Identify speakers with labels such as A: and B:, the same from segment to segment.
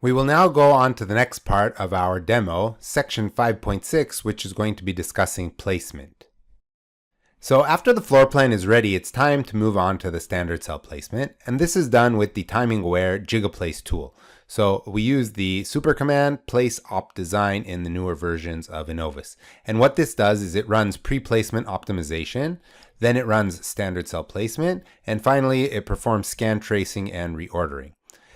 A: We will now go on to the next part of our demo, section 5.6, which is going to be discussing placement. So after the floor plan is ready, it's time to move on to the standard cell placement, and this is done with the timing-aware GigaPlace tool. So we use the super command place opt design in the newer versions of Innovus. And what this does is it runs pre-placement optimization, then it runs standard cell placement, and finally it performs scan tracing and reordering.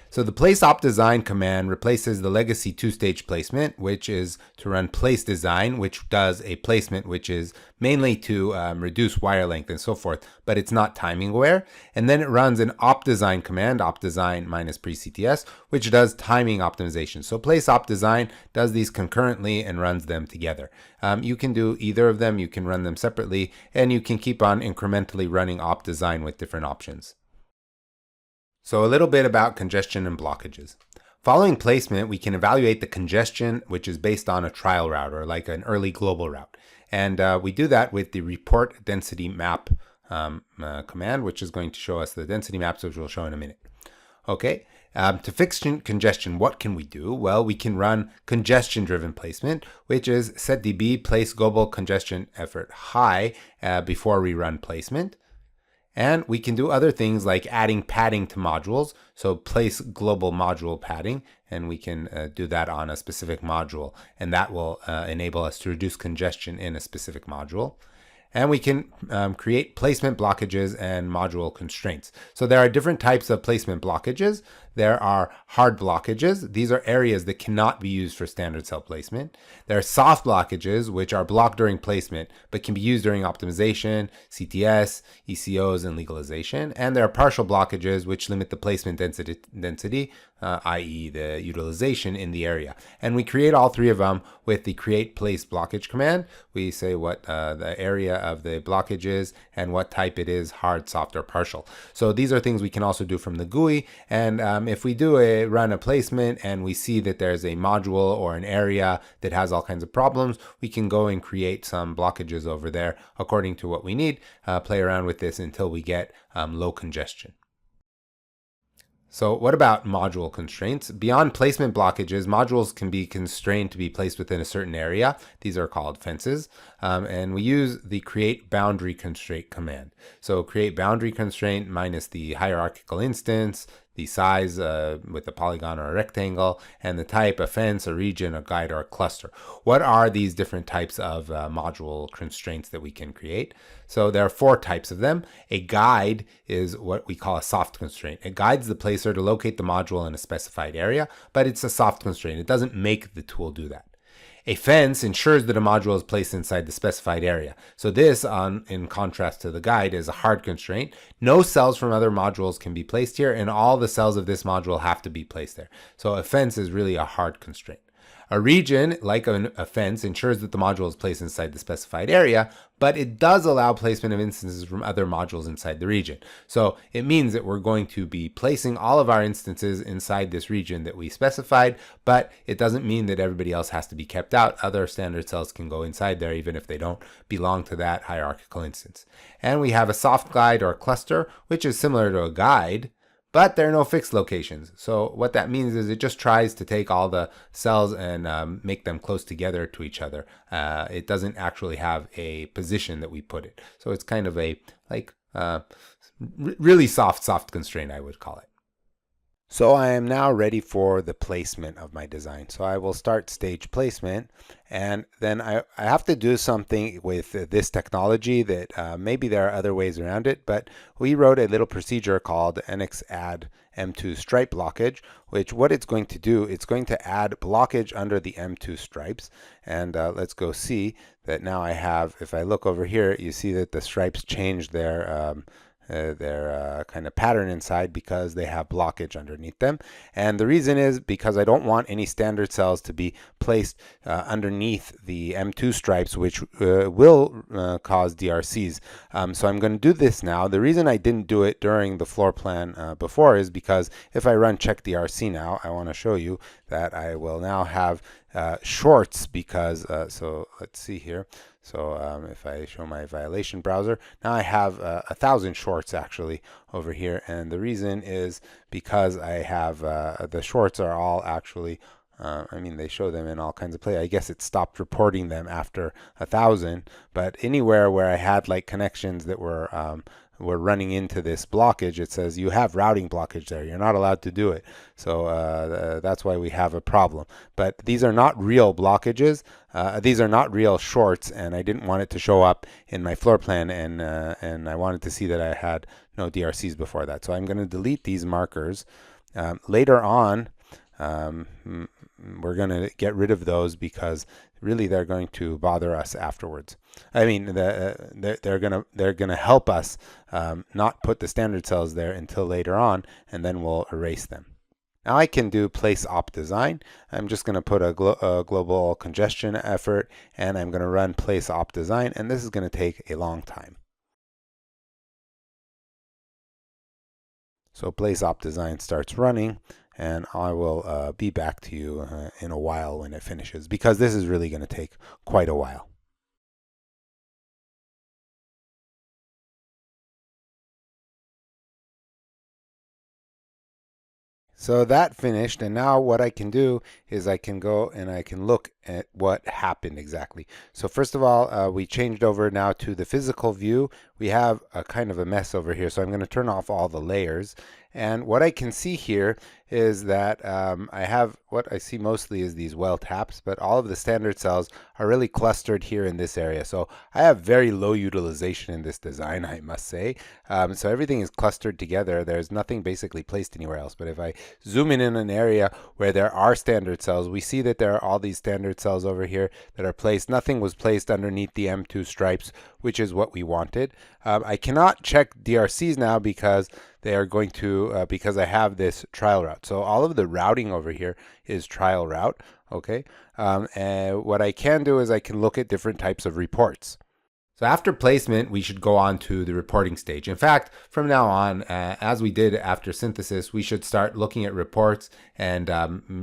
A: So the place opt design command replaces the legacy two-stage placement, which is to run place design, which does a placement which is mainly to reduce wire length and so forth, but it's not timing aware. And then it runs an opt design command, opt design minus pre-CTS, which does timing optimization. So place opt design does these concurrently and runs them together. You can do either of them, you can run them separately, and you can keep on incrementally running opt design with different options. So a little bit about congestion and blockages. Following placement, we can evaluate the congestion, which is based on a trial route or like an early global route. And we do that with the report density map command, which is going to show us the density maps, which we'll show in a minute. Okay, to fix congestion, what can we do? Well, we can run congestion-driven placement, which is set dB place global congestion effort high before we run placement. And we can do other things like adding padding to modules. So place global module padding, and we can do that on a specific module. And that will enable us to reduce congestion in a specific module. And we can create placement blockages and module constraints. So there are different types of placement blockages. There are hard blockages. These are areas that cannot be used for standard cell placement. There are soft blockages, which are blocked during placement, but can be used during optimization, CTS, ECOs, and legalization. And there are partial blockages, which limit the placement density, i.e. the utilization in the area. And we create all three of them with the create place blockage command. We say what the area of the blockage is and what type it is, hard, soft, or partial. So these are things we can also do from the GUI. And if we do run a placement and we see that there's a module or an area that has all kinds of problems, we can go and create some blockages over there according to what we need, play around with this until we get low congestion. So what about module constraints? Beyond placement blockages, modules can be constrained to be placed within a certain area. These are called fences. And we use the create boundary constraint command. So create boundary constraint minus the hierarchical instance, the size with a polygon or a rectangle, and the type, a fence, a region, a guide, or a cluster. What are these different types of module constraints that we can create? So there are 4 types of them. A guide is what we call a soft constraint. It guides the placer to locate the module in a specified area, but it's a soft constraint. It doesn't make the tool do that. A fence ensures that a module is placed inside the specified area. So this, in contrast to the guide, is a hard constraint. No cells from other modules can be placed here, and all the cells of this module have to be placed there. So a fence is really a hard constraint. A region, like a fence, ensures that the module is placed inside the specified area, but it does allow placement of instances from other modules inside the region. So it means that we're going to be placing all of our instances inside this region that we specified, but it doesn't mean that everybody else has to be kept out. Other standard cells can go inside there even if they don't belong to that hierarchical instance. And we have a soft guide or a cluster, which is similar to a guide, but there are no fixed locations. So what that means is it just tries to take all the cells and make them close together to each other. It doesn't actually have a position that we put it. So it's kind of a really soft constraint, I would call it. So I am now ready for the placement of my design. So I will start stage placement, and then I have to do something with this technology that maybe there are other ways around it, but we wrote a little procedure called EnICS add M2 stripe blockage, which what it's going to do, it's going to add blockage under the M2 stripes. And let's go see that now I have, if I look over here, you see that the stripes changed their kind of pattern inside because they have blockage underneath them. And the reason is because I don't want any standard cells to be placed underneath the M2 stripes, which will cause DRCs. So I'm going to do this now. The reason I didn't do it during the floor plan before is because if I run check DRC now, I want to show you that I will now have shorts because, so let's see here. So if I show my violation browser, now I have 1,000 shorts actually over here. And the reason is because I have the shorts are all actually, I mean, they show them in all kinds of places. I guess it stopped reporting them after 1,000, but anywhere where I had like connections that were running into this blockage, it says you have routing blockage there. You're not allowed to do it. So that's why we have a problem. But these are not real blockages. These are not real shorts, and I didn't want it to show up in my floor plan, and I wanted to see that I had no DRCs before that. So I'm going to delete these markers. Later on, we're going to get rid of those because really they're going to bother us afterwards. I mean, they're gonna help us not put the standard cells there until later on, and then we'll erase them. Now I can do place op design. I'm just going to put a global congestion effort, and I'm going to run place op design, and this is going to take a long time. So place op design starts running, and I will be back to you in a while when it finishes, because this is really going to take quite a while. So that finished, and now what I can do is I can go and I can look at what happened exactly. So first of all, we changed over now to the physical view. We have a kind of a mess over here, so I'm going to turn off all the layers. And what I can see here is that I have, what I see mostly is these well taps, but all of the standard cells are really clustered here in this area. So I have very low utilization in this design, I must say. So everything is clustered together. There's nothing basically placed anywhere else. But if I zoom in an area where there are standard cells, we see that there are all these standard cells over here that are placed. Nothing was placed underneath the M2 stripes, which is what we wanted. I cannot check DRCs now because they are going to, because I have this trial route. So all of the routing over here is trial route, okay? And what I can do is I can look at different types of reports. So after placement, we should go on to the reporting stage. In fact, from now on, as we did after synthesis, we should start looking at reports and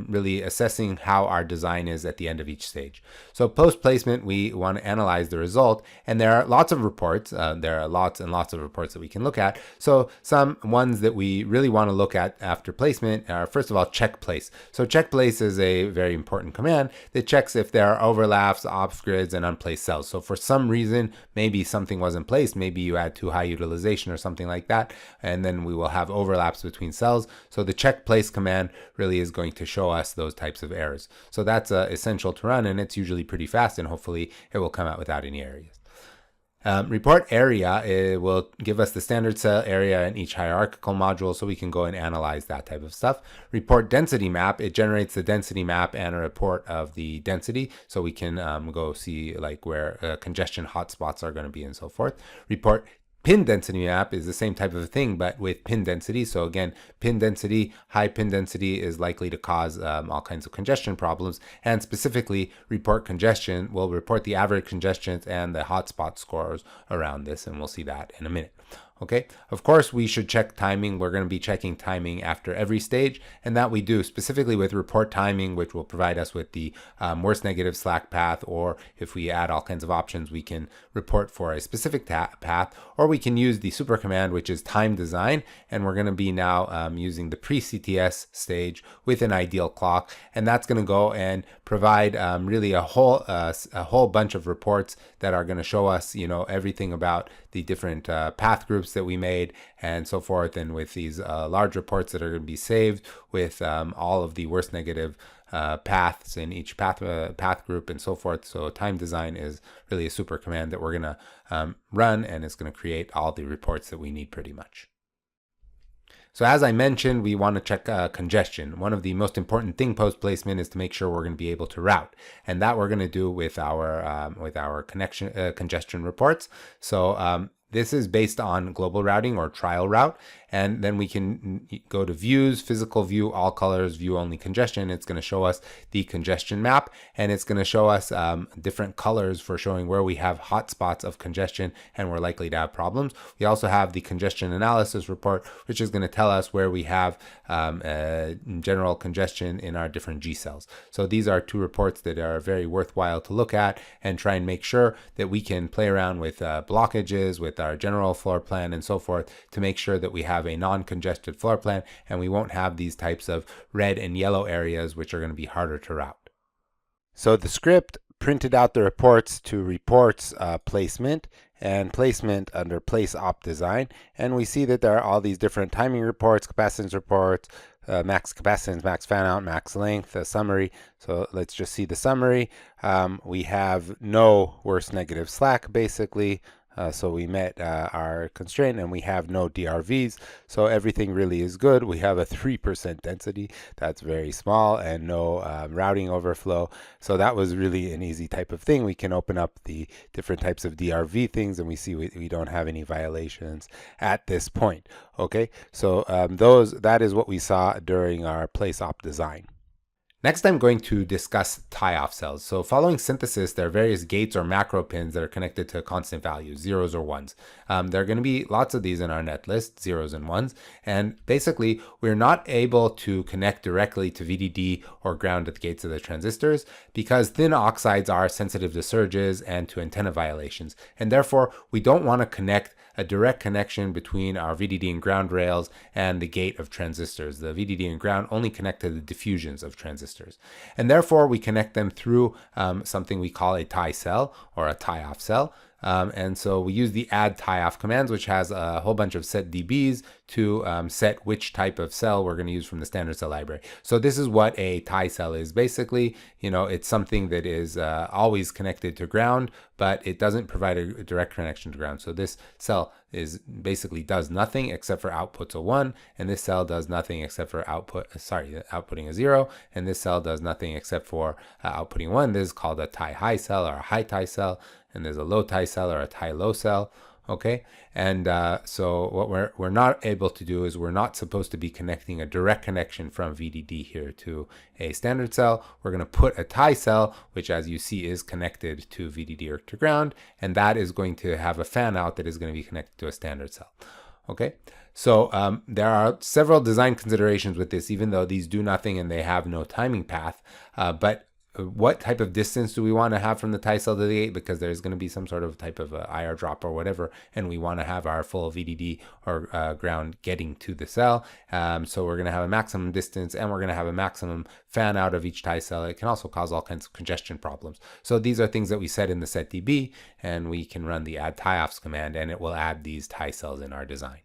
A: really assessing how our design is at the end of each stage. So post-placement, we want to analyze the result, and there are lots of reports. There are lots and lots of reports that we can look at. So some ones that we really want to look at after placement are, first of all, check place. So check place is a very important command that checks if there are overlaps, ops grids, and unplaced cells. So for some reason, maybe something wasn't placed, maybe you had too high utilization or something like that, and then we will have overlaps between cells. So the check place command really is going to show us those types of errors. So that's essential to run, and it's usually pretty fast, and hopefully it will come out without any errors. Report area, it will give us the standard cell area in each hierarchical module, so we can go and analyze that type of stuff. Report density map, it generates the density map and a report of the density, so we can go see like where congestion hotspots are going to be and so forth. Report pin density map is the same type of thing, but with pin density. So again, pin density, high pin density is likely to cause all kinds of congestion problems. And specifically, report congestion will report the average congestions and the hotspot scores around this, and we'll see that in a minute. Okay, of course, we should check timing. We're going to be checking timing after every stage, and that we do specifically with report timing, which will provide us with the worst negative slack path, or if we add all kinds of options, we can report for a specific path, or we can use the super command, which is time design, and we're going to be now using the pre-CTS stage with an ideal clock, and that's going to go and provide really a whole bunch of reports that are going to show us, you know, everything about the different path groups that we made and so forth, and with these large reports that are going to be saved with all of the worst negative paths in each path group and so forth. So time design is really a super command that we're going to run, and it's going to create all the reports that we need pretty much. So as I mentioned, we want to check congestion. One of the most important thing post-placement is to make sure we're going to be able to route, and that we're going to do with our congestion reports. So This is based on global routing or trial route, and then we can go to views, physical view, all colors, view only congestion. It's going to show us the congestion map, and it's going to show us different colors for showing where we have hotspots of congestion and we're likely to have problems. We also have the congestion analysis report, which is going to tell us where we have general congestion in our different G cells. So these are two reports that are very worthwhile to look at and try and make sure that we can play around with blockages, with our general floor plan and so forth, to make sure that we have a non-congested floor plan and we won't have these types of red and yellow areas which are going to be harder to route. So the script printed out the reports to reports placement and placement under place op design, and we see that there are all these different timing reports, capacitance reports, max capacitance, max fan out, max length, a summary. So let's just see the summary. We have no worse negative slack basically. So we met our constraint, and we have no DRVs, so everything really is good. We have a 3% density, that's very small, and no routing overflow. So that was really an easy type of thing. We can open up the different types of DRV things, and we see we don't have any violations at this point. Okay, so that is what we saw during our place op design. Next, I'm going to discuss tie-off cells. So following synthesis, there are various gates or macro pins that are connected to constant values, zeros or ones. There are going to be lots of these in our net list, zeros and ones. And basically, we're not able to connect directly to VDD or ground at the gates of the transistors because thin oxides are sensitive to surges and to antenna violations. And therefore, we don't want to connect a direct connection between our VDD and ground rails and the gate of transistors. The VDD and ground only connect to the diffusions of transistors. And therefore, we connect them through something we call a tie cell or a tie-off cell. And so we use the add tie-off commands, which has a whole bunch of set DBs to set which type of cell we're going to use from the standard cell library. So this is what a tie cell is. Basically, it's something that is always connected to ground, but it doesn't provide a direct connection to ground. So this cell basically does nothing except for outputs a 1, and this cell does nothing except for outputting a 0, and this cell does nothing except for outputting 1. This is called a tie high cell or a high tie cell, and there's a low tie cell or a tie low cell. Okay, and so what we're not able to do is we're not supposed to be connecting a direct connection from VDD here to a standard cell. We're going to put a tie cell, which as you see is connected to VDD or to ground, and that is going to have a fan out that is going to be connected to a standard cell. Okay, so there are several design considerations with this, even though these do nothing and they have no timing path, but what type of distance do we want to have from the tie cell to the gate? Because there's going to be some sort of type of IR drop or whatever, and we want to have our full VDD or ground getting to the cell. So we're going to have a maximum distance, and we're going to have a maximum fan out of each tie cell. It can also cause all kinds of congestion problems. So these are things that we set in the setDB, and we can run the add tie-offs command, and it will add these tie cells in our design.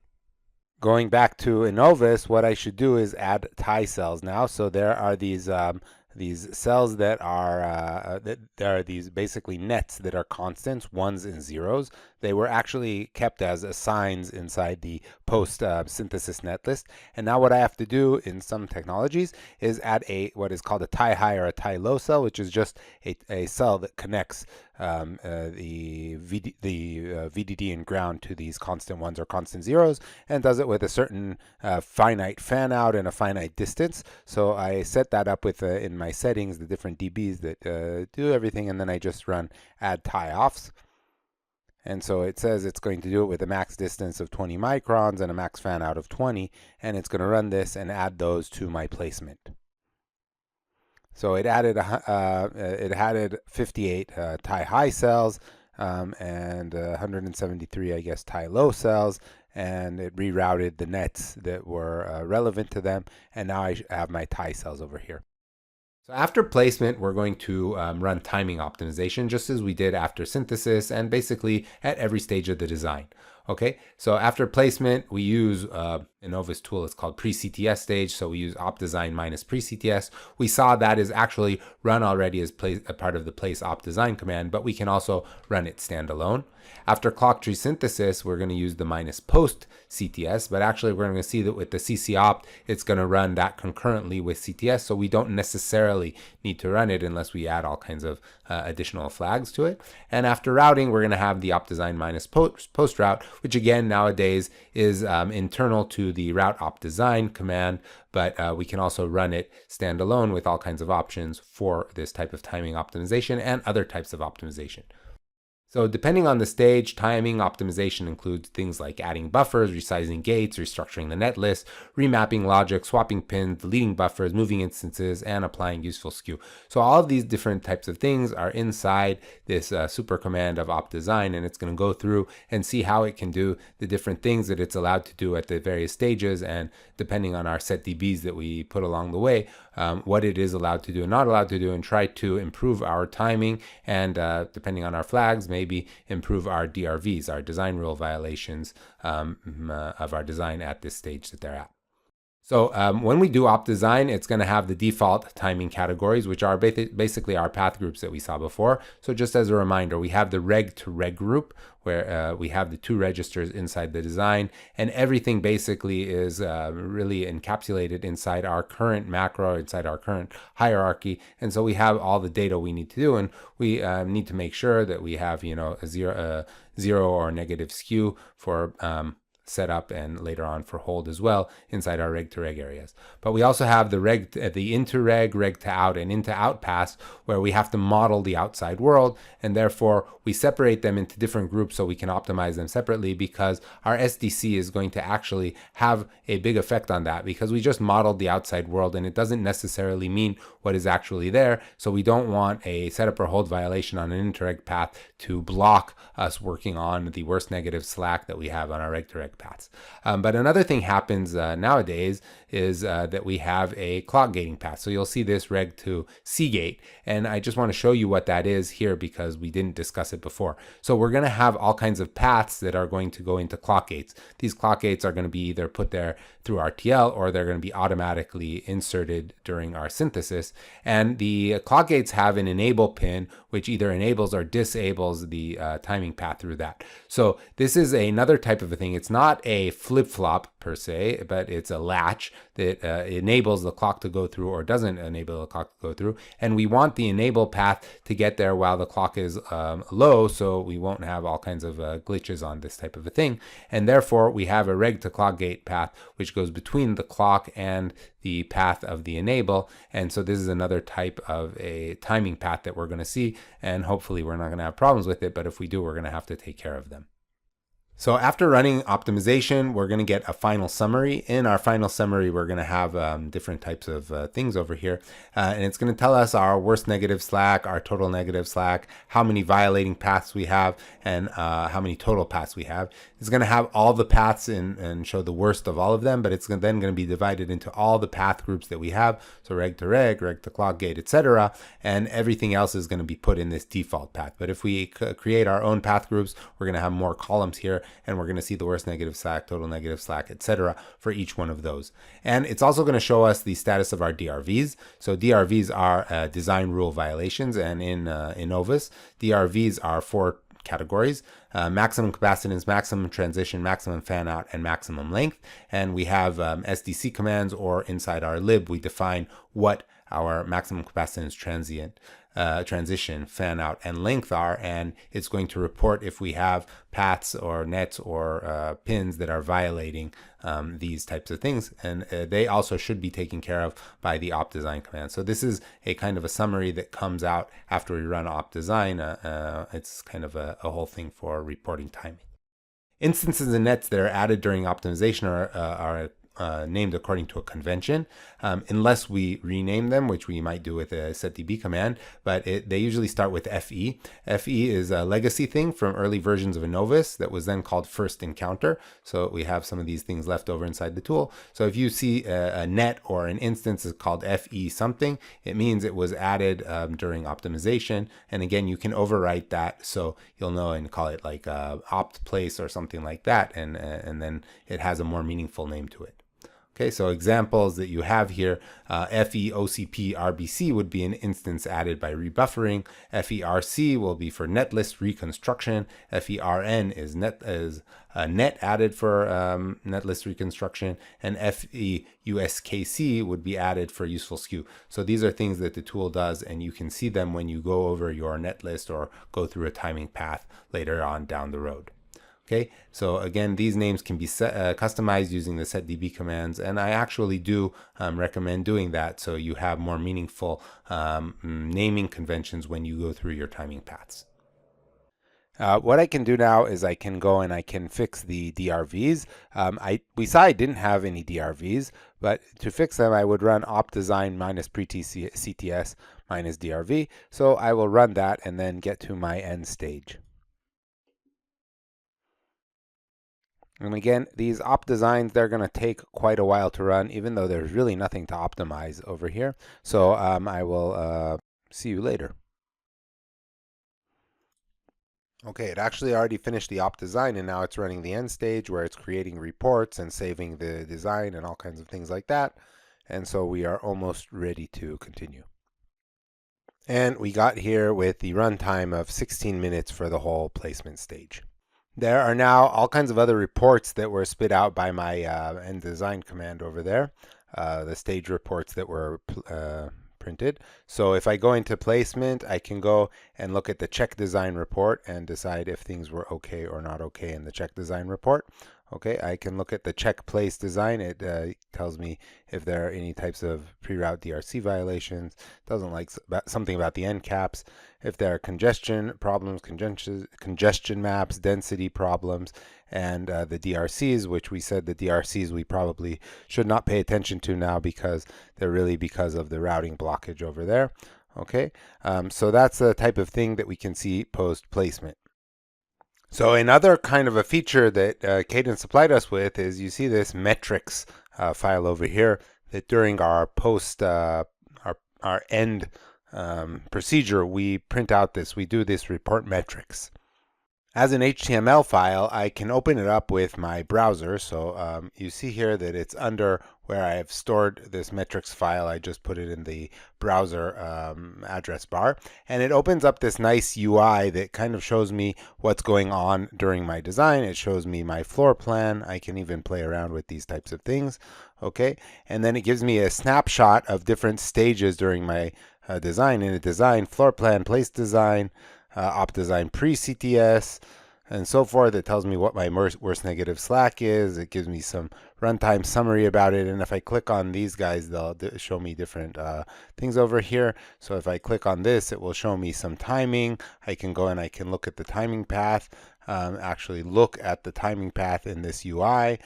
A: Going back to Innovus, what I should do is add tie cells now. So there are these cells that are there are these basically nets that are constants, ones and zeros. They were actually kept as assigns inside the post synthesis netlist. And now what I have to do in some technologies is add what is called a tie high or a tie low cell, which is just a cell that connects the VDD and ground to these constant ones or constant zeros, and does it with a certain finite fan out and a finite distance. So I set that up with in my settings the different DBs that do everything, and then I just run add tie offs. And so it says it's going to do it with a max distance of 20 microns and a max fan out of 20, and it's going to run this and add those to my placement. So it added 58 tie high cells and 173, I guess, tie low cells, and it rerouted the nets that were relevant to them, and now I have my tie cells over here. So after placement, we're going to run timing optimization, just as we did after synthesis and basically at every stage of the design. Okay, so after placement, we use Innovus tool. It's called pre-CTS stage. So we use op design minus pre-CTS. We saw that is actually run already as a part of the place op design command, but we can also run it standalone. After clock tree synthesis, we're going to use the minus post CTS, but actually we're going to see that with the CC opt, it's going to run that concurrently with CTS. So we don't necessarily need to run it unless we add all kinds of additional flags to it. And after routing, we're going to have the op design minus post route, which again nowadays is internal to the route opt design command, but we can also run it standalone with all kinds of options for this type of timing optimization and other types of optimization. So depending on the stage, timing optimization includes things like adding buffers, resizing gates, restructuring the net list, remapping logic, swapping pins, deleting buffers, moving instances, and applying useful skew. So all of these different types of things are inside this super command of opt design, and it's going to go through and see how it can do the different things that it's allowed to do at the various stages, and depending on our set DBs that we put along the way, what it is allowed to do and not allowed to do, and try to improve our timing, and depending on our flags, maybe improve our DRVs, our design rule violations of our design at this stage that they're at. So when we do opt design, it's going to have the default timing categories, which are basically our path groups that we saw before. So just as a reminder, we have the reg to reg group, where we have the two registers inside the design, and everything basically is really encapsulated inside our current macro, inside our current hierarchy. And so we have all the data we need to do, and we need to make sure that we have, a zero or negative skew for set up and later on for hold as well inside our reg to reg areas. But we also have the into reg, reg to out, and into out paths, where we have to model the outside world, and therefore we separate them into different groups so we can optimize them separately, because our SDC is going to actually have a big effect on that, because we just modeled the outside world and it doesn't necessarily mean what is actually there. So we don't want a setup or hold violation on an interreg path to block us working on the worst negative slack that we have on our reg to reg paths. But another thing happens nowadays is that we have a clock gating path. So you'll see this reg to C gate, and I just want to show you what that is here because we didn't discuss it before. So we're going to have all kinds of paths that are going to go into clock gates. These clock gates are going to be either put there through RTL, or they're going to be automatically inserted during our synthesis. And the clock gates have an enable pin, which either enables or disables the timing path through that. So this is another type of a thing. It's not a flip-flop per se, but it's a latch that enables the clock to go through or doesn't enable the clock to go through. And we want the enable path to get there while the clock is low, so we won't have all kinds of glitches on this type of a thing. And therefore, we have a reg to clock gate path, which goes between the clock and the path of the enable. And so this is another type of a timing path that we're going to see, and hopefully we're not going to have problems with it, but if we do, we're going to have to take care of them. So after running optimization, we're going to get a final summary. In our final summary, we're going to have different types of things over here. And it's going to tell us our worst negative slack, our total negative slack, how many violating paths we have, and how many total paths we have. It's going to have all the paths and show the worst of all of them, but it's then going to be divided into all the path groups that we have. So reg to reg, reg to clock gate, etc. And everything else is going to be put in this default path. But if we create our own path groups, we're going to have more columns here, and we're going to see the worst negative slack, total negative slack, etc. for each one of those. And it's also going to show us the status of our DRVs. So DRVs are design rule violations, and in Innovus, DRVs are 4 categories: maximum capacitance, maximum transition, maximum fan out, and maximum length. And we have SDC commands, or inside our lib, we define what our maximum capacitance transition, fan out, and length are, and it's going to report if we have paths or nets or pins that are violating these types of things, and they also should be taken care of by the opt design command. So this is a kind of a summary that comes out after we run opt design. It's kind of a whole thing for reporting timing. Instances and nets that are added during optimization are named according to a convention, unless we rename them, which we might do with a setDB command, but they usually start with FE. FE is a legacy thing from early versions of Innovus that was then called first encounter. So we have some of these things left over inside the tool. So if you see a net or an instance is called FE something, it means it was added during optimization. And again, you can overwrite that so you'll know and call it like opt place or something like that, and then it has a more meaningful name to it. Okay, so examples that you have here, FEOCP RBC would be an instance added by rebuffering. FERC will be for netlist reconstruction. FERN is a net added for netlist reconstruction, and FEUSKC would be added for useful skew. So these are things that the tool does, and you can see them when you go over your netlist or go through a timing path later on down the road. Okay, so again, these names can be customized using the setDB commands, and I actually do recommend doing that so you have more meaningful naming conventions when you go through your timing paths. What I can do now is I can go and I can fix the DRVs. We saw I didn't have any DRVs, but to fix them, I would run opdesign minus pre-CTS minus DRV. So I will run that and then get to my end stage. And again, these op designs, they're going to take quite a while to run, even though there's really nothing to optimize over here. So I will see you later. Okay, it actually already finished the op design, and now it's running the end stage where it's creating reports and saving the design and all kinds of things like that. And so we are almost ready to continue. And we got here with the runtime of 16 minutes for the whole placement stage. There are now all kinds of other reports that were spit out by my end design command over there, the stage reports that were printed. So if I go into placement, I can go and look at the check design report and decide if things were okay or not okay in the check design report. Okay, I can look at the check place design. It tells me if there are any types of pre-route DRC violations. Doesn't like something about the end caps. If there are congestion problems, congestion maps, density problems, and the DRCs, which we said the DRCs we probably should not pay attention to now because they're really because of the routing blockage over there. Okay, so that's the type of thing that we can see post placement. So another kind of a feature that Cadence supplied us with is you see this metrics file over here that during our post our end procedure we print out this, we do this report metrics. As an HTML file, I can open it up with my browser. So you see here that it's under where I have stored this metrics file. I just put it in the browser address bar. And it opens up this nice UI that kind of shows me what's going on during my design. It shows me my floor plan. I can even play around with these types of things. Okay, and then it gives me a snapshot of different stages during my design. In a design, floor plan, place design, op design pre-CTS, and so forth. It tells me what my worst negative slack is. It gives me some runtime summary about it. And if I click on these guys, they'll show me different things over here. So if I click on this, it will show me some timing. I can go and I can look at the timing path, actually look at the timing path in this UI.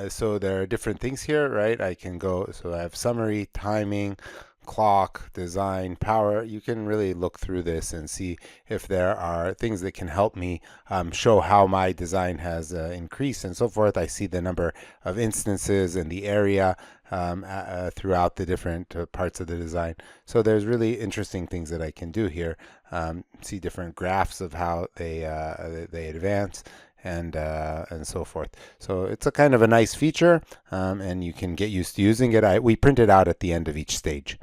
A: So there are different things here, right? I can go, so I have summary, timing, clock, design, power. You can really look through this and see if there are things that can help me show how my design has increased and so forth. I see the number of instances and the area throughout the different parts of the design. So there's really interesting things that I can do here. See different graphs of how they advance and so forth. So it's a kind of a nice feature, and you can get used to using it. We print it out at the end of each stage.